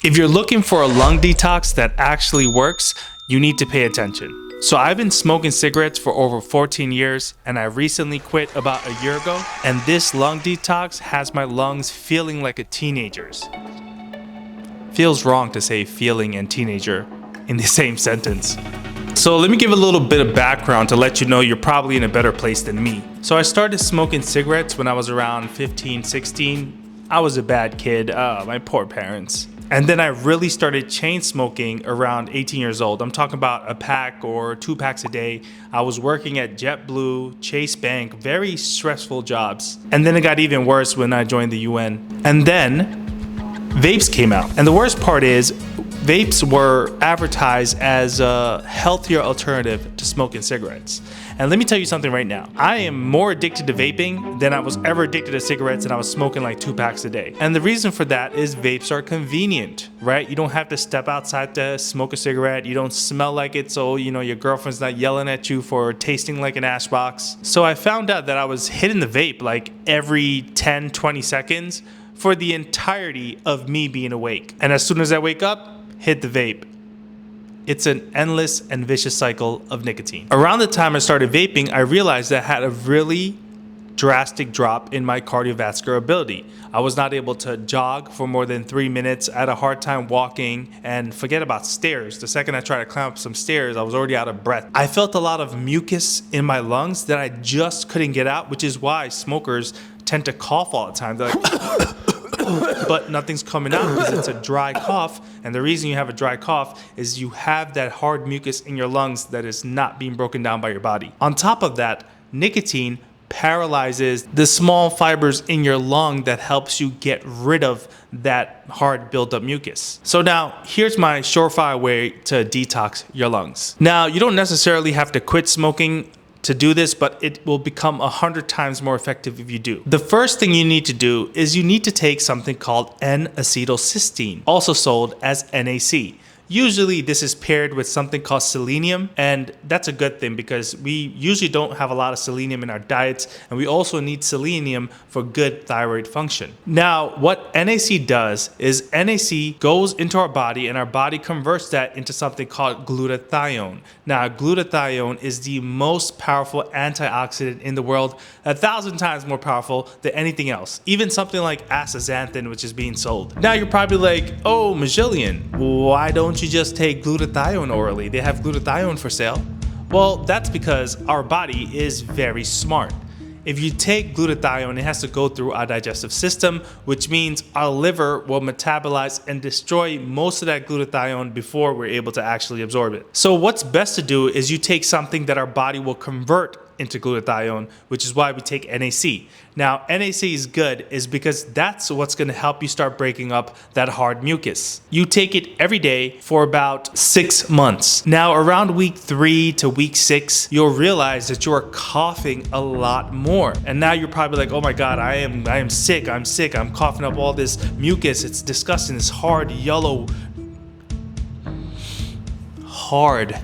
If you're looking for a lung detox that actually works, you need to pay attention. So I've been smoking cigarettes for over 14 years and I recently quit about a year ago, and this lung detox has my lungs feeling like a teenager's. Feels wrong to say feeling and teenager in the same sentence. So let me give a little bit of background to let you know you're probably in a better place than me. So I started smoking cigarettes when I was around 15, 16. I was a bad kid, my poor parents. And then I really started chain smoking around 18 years old. I'm talking about a pack or 2 packs a day. I was working at JetBlue, Chase Bank, very stressful jobs. And then it got even worse when I joined the UN. And then vapes came out. And the worst part is, vapes were advertised as a healthier alternative to smoking cigarettes. And let me tell you something right now. I am more addicted to vaping than I was ever addicted to cigarettes, and I was smoking like 2 packs a day. And the reason for that is vapes are convenient, right? You don't have to step outside to smoke a cigarette. You don't smell like it, so your girlfriend's not yelling at you for tasting like an ash box. So I found out that I was hitting the vape like every 10, 20 seconds for the entirety of me being awake. And as soon as I wake up, hit the vape. It's an endless and vicious cycle of nicotine. Around the time I started vaping, I realized that I had a really drastic drop in my cardiovascular ability. I was not able to jog for more than 3 minutes. I had a hard time walking, and forget about stairs. The second I tried to climb up some stairs, I was already out of breath. I felt a lot of mucus in my lungs that I just couldn't get out, which is why smokers tend to cough all the time. They're like, but nothing's coming out because it's a dry cough. And the reason you have a dry cough is you have that hard mucus in your lungs that is not being broken down by your body. On top of that, nicotine paralyzes the small fibers in your lung that helps you get rid of that hard buildup mucus. So now here's my surefire way to detox your lungs. Now, you don't necessarily have to quit smoking to do this, but it will become 100 times more effective if you do. The first thing you need to do is you need to take something called N-Acetyl Cysteine, also sold as NAC. Usually this is paired with something called selenium, and that's a good thing because we usually don't have a lot of selenium in our diets, and we also need selenium for good thyroid function. Now, what NAC does is NAC goes into our body, and our body converts that into something called glutathione. Now, glutathione is the most powerful antioxidant in the world, 1,000 times more powerful than anything else, even something like astaxanthin, which is being sold. Now, you're probably like, oh, Majillion, why don't you just take glutathione orally? They have glutathione for sale. Well, that's because our body is very smart. If you take glutathione, it has to go through our digestive system, which means our liver will metabolize and destroy most of that glutathione before we're able to actually absorb it. So what's best to do is you take something that our body will convert into glutathione, which is why we take NAC. Now, NAC is good is because that's what's going to help you start breaking up that hard mucus. You take it every day for about 6 months. Now, around week 3 to week 6, you'll realize that you are coughing a lot more. And now you're probably like, oh my God, I am sick. I'm coughing up all this mucus. It's disgusting. This hard, yellow, hard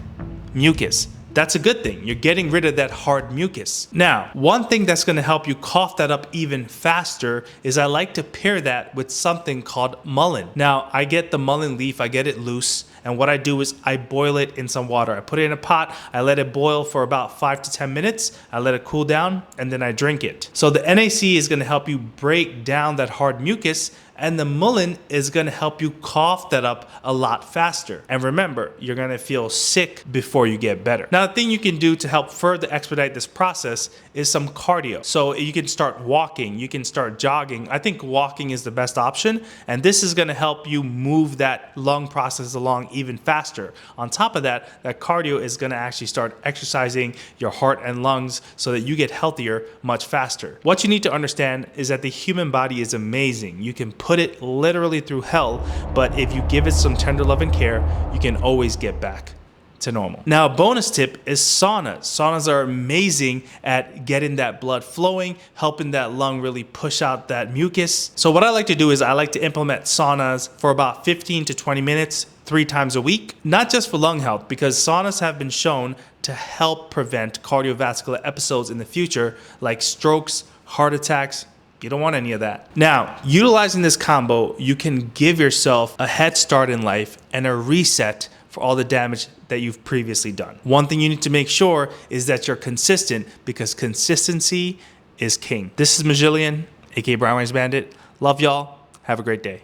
mucus. That's a good thing. You're getting rid of that hard mucus. Now, one thing that's going to help you cough that up even faster is I like to pair that with something called mullein. Now, I get the mullein leaf, I get it loose, and what I do is I boil it in some water. I put it in a pot, I let it boil for about 5 to 10 minutes, I let it cool down, and then I drink it. So the NAC is going to help you break down that hard mucus, and the mullein is going to help you cough that up a lot faster. And remember, you're going to feel sick before you get better. Now, the thing you can do to help further expedite this process is some cardio. So you can start walking, you can start jogging. I think walking is the best option, and this is going to help you move that lung process along even faster. On top of that, that cardio is going to actually start exercising your heart and lungs so that you get healthier much faster. What you need to understand is that the human body is amazing. You can put it literally through hell, but if you give it some tender love and care, you can always get back to normal. Now, a bonus tip is saunas. Saunas are amazing at getting that blood flowing, helping that lung really push out that mucus. So what I like to do is I like to implement saunas for about 15 to 20 minutes, 3 times a week, not just for lung health, because saunas have been shown to help prevent cardiovascular episodes in the future, like strokes, heart attacks, You don't want any of that. Now, utilizing this combo, you can give yourself a head start in life and a reset for all the damage that you've previously done. One thing you need to make sure is that you're consistent, because consistency is king. This is Mullein, aka Brown Rice Bandit. Love y'all. Have a great day.